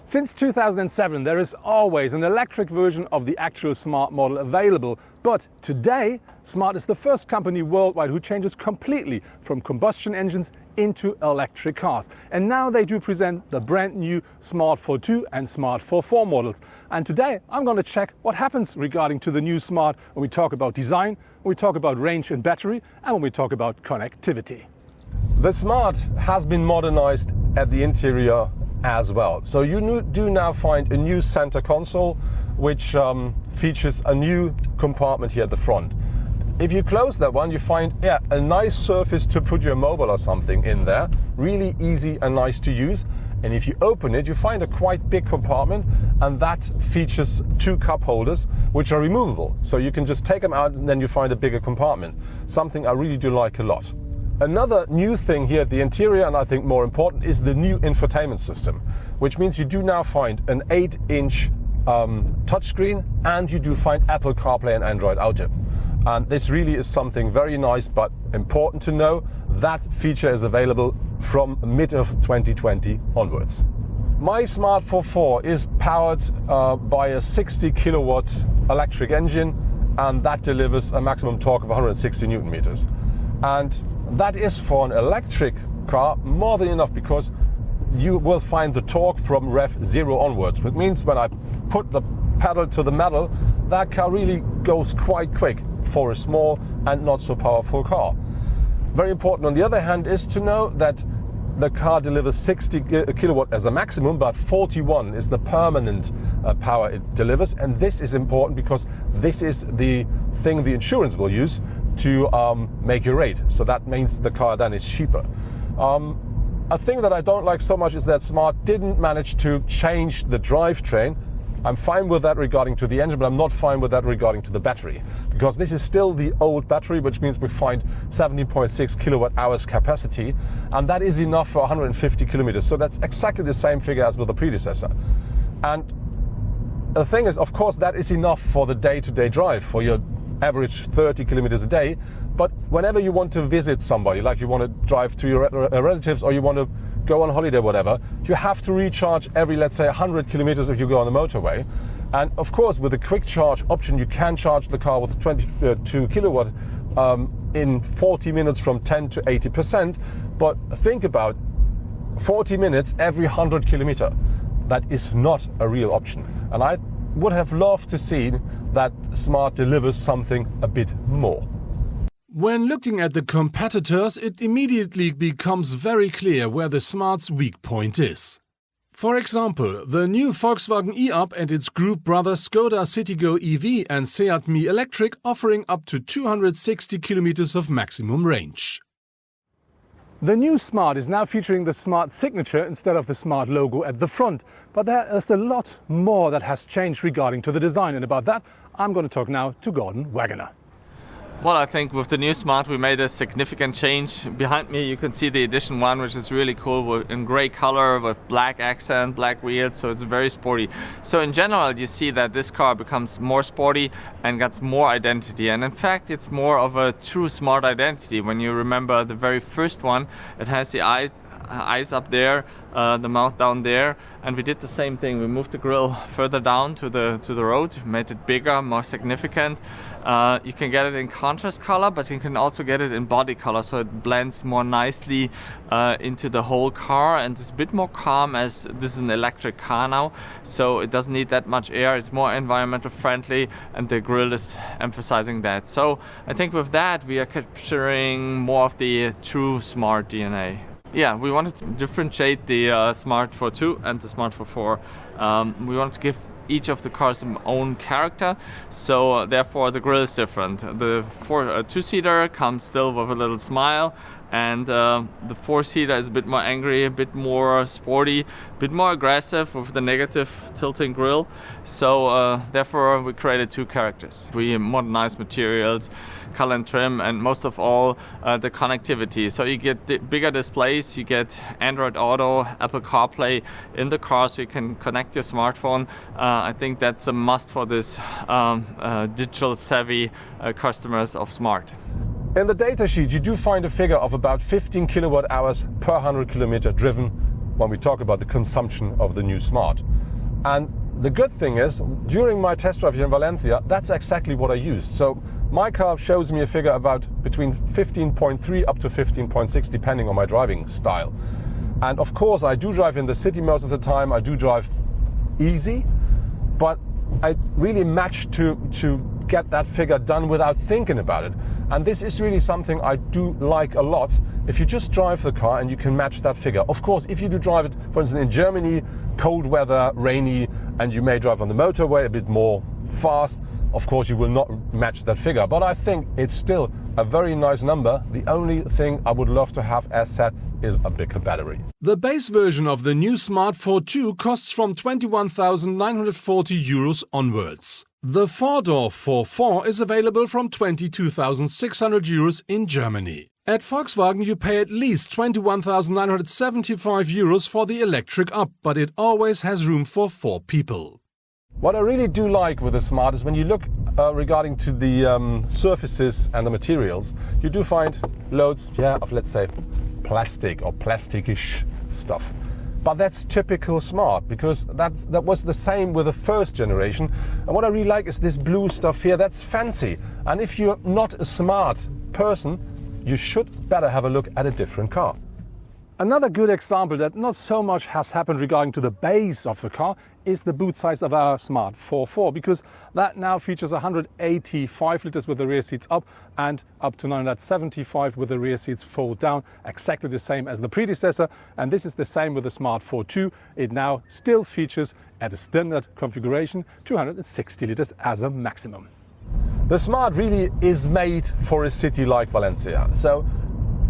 Since 2007, there is always an electric version of the actual Smart model available. But today, Smart is the first company worldwide who changes completely from combustion engines into electric cars. And now they do present the brand new Smart Forfour and Smart Forfour models. And today, I'm going to check what happens regarding to the new Smart when we talk about design, when we talk about range and battery, and when we talk about connectivity. The Smart has been modernized at the interior as well. So you do now find a new center console, which features a new compartment here at the front. If you close that one, you find a nice surface to put your mobile or something in there. Really easy and nice to use. And if you open it, you find a quite big compartment, and that features two cup holders, which are removable. So you can just take them out and then you find a bigger compartment. Something I really do like a lot. Another new thing here at the interior, and I think more important, is the new infotainment system, which means you do now find an 8-inch touchscreen, and you do find Apple CarPlay and Android Auto. And this really is something very nice, but important to know. That feature is available from mid of 2020 onwards. My Smart Forfour is powered by a 60 kilowatt electric engine, and that delivers a maximum torque of 160 Newton meters. And that is, for an electric car, more than enough, because you will find the torque from rev 0 onwards, which means when I put the pedal to the metal, that car really goes quite quick for a small and not so powerful car. Very important, on the other hand, is to know that the car delivers 60 kilowatt as a maximum, but 41 is the permanent power it delivers. And this is important because this is the thing the insurance will use to make your rate. So that means the car then is cheaper. A thing that I don't like so much is that Smart didn't manage to change the drivetrain. I'm fine with that regarding to the engine, but I'm not fine with that regarding to the battery, because this is still the old battery, which means we find 17.6 kilowatt hours capacity, and that is enough for 150 kilometers. So that's exactly the same figure as with the predecessor. And the thing is, of course, that is enough for the day-to-day drive, for your average 30 kilometers a day. But whenever you want to visit somebody, like you want to drive to your relatives, or you want to go on holiday, whatever, you have to recharge every, let's say, 100 kilometers if you go on the motorway. And of course, with the quick charge option, you can charge the car with 22 kilowatt in 40 minutes from 10 to 80%. But think about 40 minutes every 100 kilometer. That is not a real option. And I would have loved to see that Smart delivers something a bit more. When looking at the competitors, it immediately becomes very clear where the Smart's weak point is. For example, the new Volkswagen e-up and its group brother Skoda Citigo EV and Seat Mii Electric offering up to 260 kilometers of maximum range. The new Smart is now featuring the Smart signature instead of the Smart logo at the front. But there is a lot more that has changed regarding to the design, and about that I'm going to talk now to Gordon Wagoner. Well, I think with the new Smart we made a significant change. Behind me you can see the Edition 1, which is really cool, in grey color with black accent, black wheels, so it's very sporty. So in general you see that this car becomes more sporty and gets more identity, and in fact it's more of a true Smart identity. When you remember the very first one, it has the eyes up there, the mouth down there, and we did the same thing. We moved the grille further down to the road, made it bigger, more significant. You can get it in contrast color, but you can also get it in body color, so it blends more nicely into the whole car, and it's a bit more calm, as this is an electric car now, so it doesn't need that much air. It's more environmental friendly, and the grille is emphasizing that. So I think with that we are capturing more of the true Smart DNA. Yeah, we wanted to differentiate the Smart Forfour and the Smart Forfour. We wanted to give each of the cars their own character, so therefore the grille is different. The two-seater comes still with a little smile, and the four-seater is a bit more angry, a bit more sporty, a bit more aggressive with the negative tilting grille. So therefore we created two characters. We modernized materials, color and trim, and most of all the connectivity. So you get bigger displays, you get Android Auto, Apple CarPlay in the car, so you can connect your smartphone. I think that's a must for this digital savvy customers of Smart. In the datasheet, you do find a figure of about 15 kilowatt hours per 100 kilometer driven when we talk about the consumption of the new Smart. And the good thing is, during my test drive here in Valencia, that's exactly what I used. So my car shows me a figure about between 15.3 up to 15.6, depending on my driving style. And of course, I do drive in the city most of the time. I do drive easy, but I really managed to get that figure done without thinking about it. And this is really something I do like a lot. If you just drive the car and you can match that figure. Of course, if you do drive it, for instance, in Germany, cold weather, rainy, and you may drive on the motorway a bit more fast, of course you will not match that figure. But I think it's still a very nice number. The only thing I would love to have, as said, is a bigger battery. The base version of the new Smart Forfour costs from 21,940 euros onwards. The four-door Forfour is available from 22,600 euros in Germany. At Volkswagen you pay at least 21,975 euros for the electric up, but it always has room for 4 people. What I really do like with the Smart is when you look regarding to the surfaces and the materials, you do find loads, of, let's say, plastic or plasticish stuff. But that's typical Smart, because that was the same with the first generation. And what I really like is this blue stuff here. That's fancy. And if you're not a Smart person, you should better have a look at a different car. Another good example that not so much has happened regarding to the base of the car is the boot size of our Smart Forfour, because that now features 185 litres with the rear seats up and up to 975 with the rear seats fold down, exactly the same as the predecessor. And this is the same with the Smart Forfour. It now still features at a standard configuration 260 litres as a maximum. The Smart really is made for a city like Valencia. So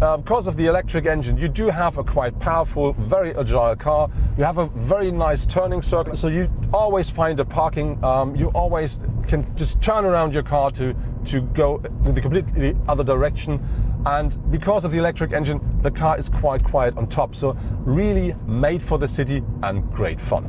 because of the electric engine, you do have a quite powerful, very agile car. You have a very nice turning circle, so you always find a parking. You always can just turn around your car to go in the completely other direction. And because of the electric engine, the car is quite quiet on top. So really made for the city and great fun.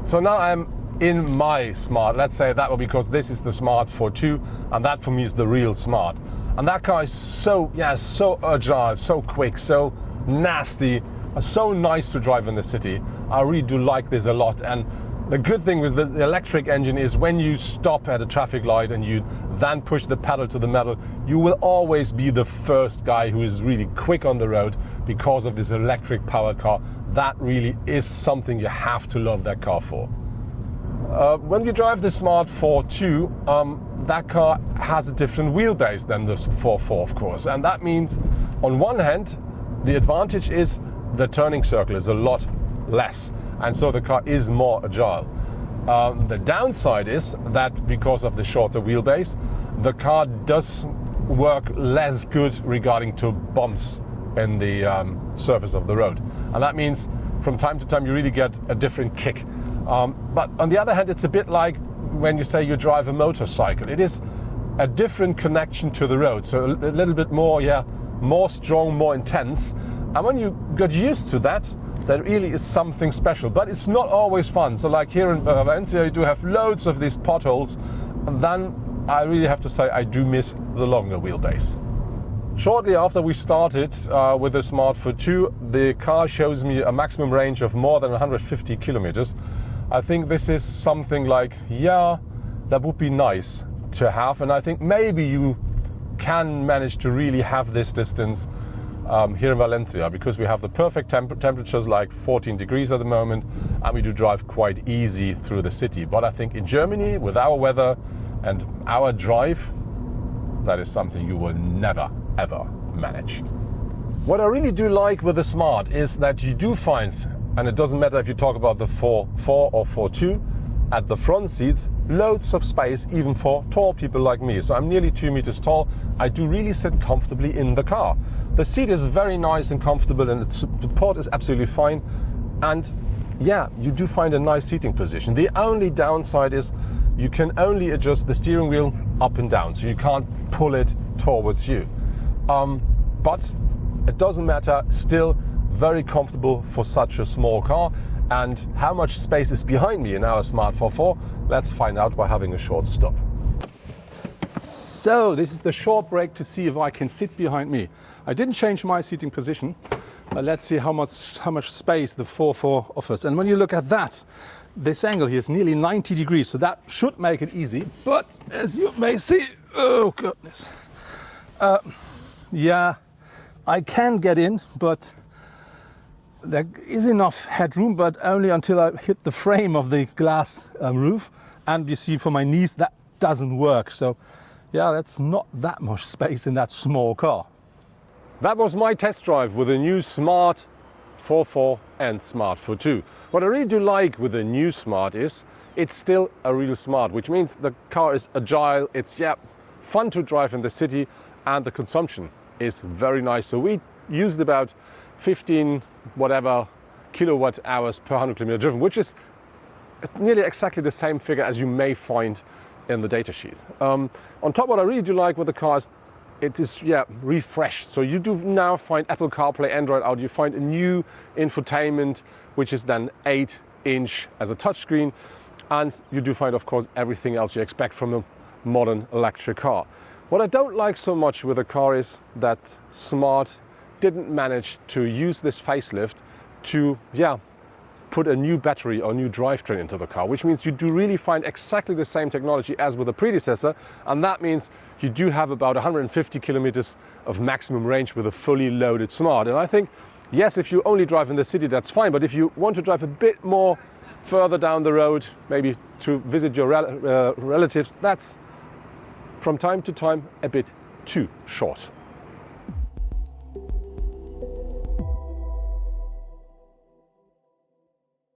So now I'm in my Smart. Let's say that, because this is the Smart Forfour, and that for me is the real Smart. And that car is so agile, so quick, so nasty, so nice to drive in the city. I really do like this a lot. And the good thing with the electric engine is when you stop at a traffic light and you then push the pedal to the metal, you will always be the first guy who is really quick on the road because of this electric powered car. That really is something you have to love that car for. When you drive the Smart Forfour, that car has a different wheelbase than the Forfour, of course. And that means, on one hand, the advantage is the turning circle is a lot less. And so the car is more agile. The downside is that because of the shorter wheelbase, the car does work less good regarding to bumps in the surface of the road. And that means from time to time you really get a different kick. But on the other hand, it's a bit like when you say you drive a motorcycle. It is a different connection to the road, so a little bit more, more strong, more intense. And when you get used to that, that really is something special. But it's not always fun. So like here in Valencia, you do have loads of these potholes. And then I really have to say I do miss the longer wheelbase. Shortly after we started with the Smart Forfour, the car shows me a maximum range of more than 150 kilometers. I think this is something like, that would be nice to have. And I think maybe you can manage to really have this distance here in Valencia, because we have the perfect temperatures, like 14 degrees at the moment, and we do drive quite easy through the city. But I think in Germany, with our weather and our drive, that is something you will never, ever manage. What I really do like with the Smart is that you do find, and it doesn't matter if you talk about the Forfour or Forfour, at the front seats, loads of space even for tall people like me. So I'm nearly 2 meters tall. I do really sit comfortably in the car. The seat is very nice and comfortable, and the support is absolutely fine. And you do find a nice seating position. The only downside is you can only adjust the steering wheel up and down, so you can't pull it towards you. But it doesn't matter, still very comfortable for such a small car. And how much space is behind me in our Smart Forfour? Let's find out by having a short stop. So this is the short break to see if I can sit behind me. I didn't change my seating position, but let's see how much space the Forfour offers. And when you look at that, this angle here is nearly 90 degrees, so that should make it easy. But as you may see, oh goodness, yeah, I can get in, but there is enough headroom, but only until I hit the frame of the glass roof. And you see, for my knees, that doesn't work. So yeah, that's not that much space in that small car. That was my test drive with the new Smart Forfour and Smart Forfour 2. What I really do like with the new Smart is it's still a real Smart, which means the car is agile, it's fun to drive in the city, and the consumption is very nice. So we used about 15 kilowatt hours per 100 kilometer driven, which is nearly exactly the same figure as you may find in the datasheet. On top, what I really do like with the car is it is refreshed. So you do now find Apple CarPlay, Android Auto. You find a new infotainment, which is then 8-inch as a touchscreen, and you do find, of course, everything else you expect from a modern electric car. What I don't like so much with the car is that Smart didn't manage to use this facelift to put a new battery or new drivetrain into the car, which means you do really find exactly the same technology as with the predecessor, and that means you do have about 150 kilometers of maximum range with a fully loaded Smart. And I think, yes, if you only drive in the city, that's fine, but if you want to drive a bit more further down the road, maybe to visit your relatives, that's from time to time a bit too short.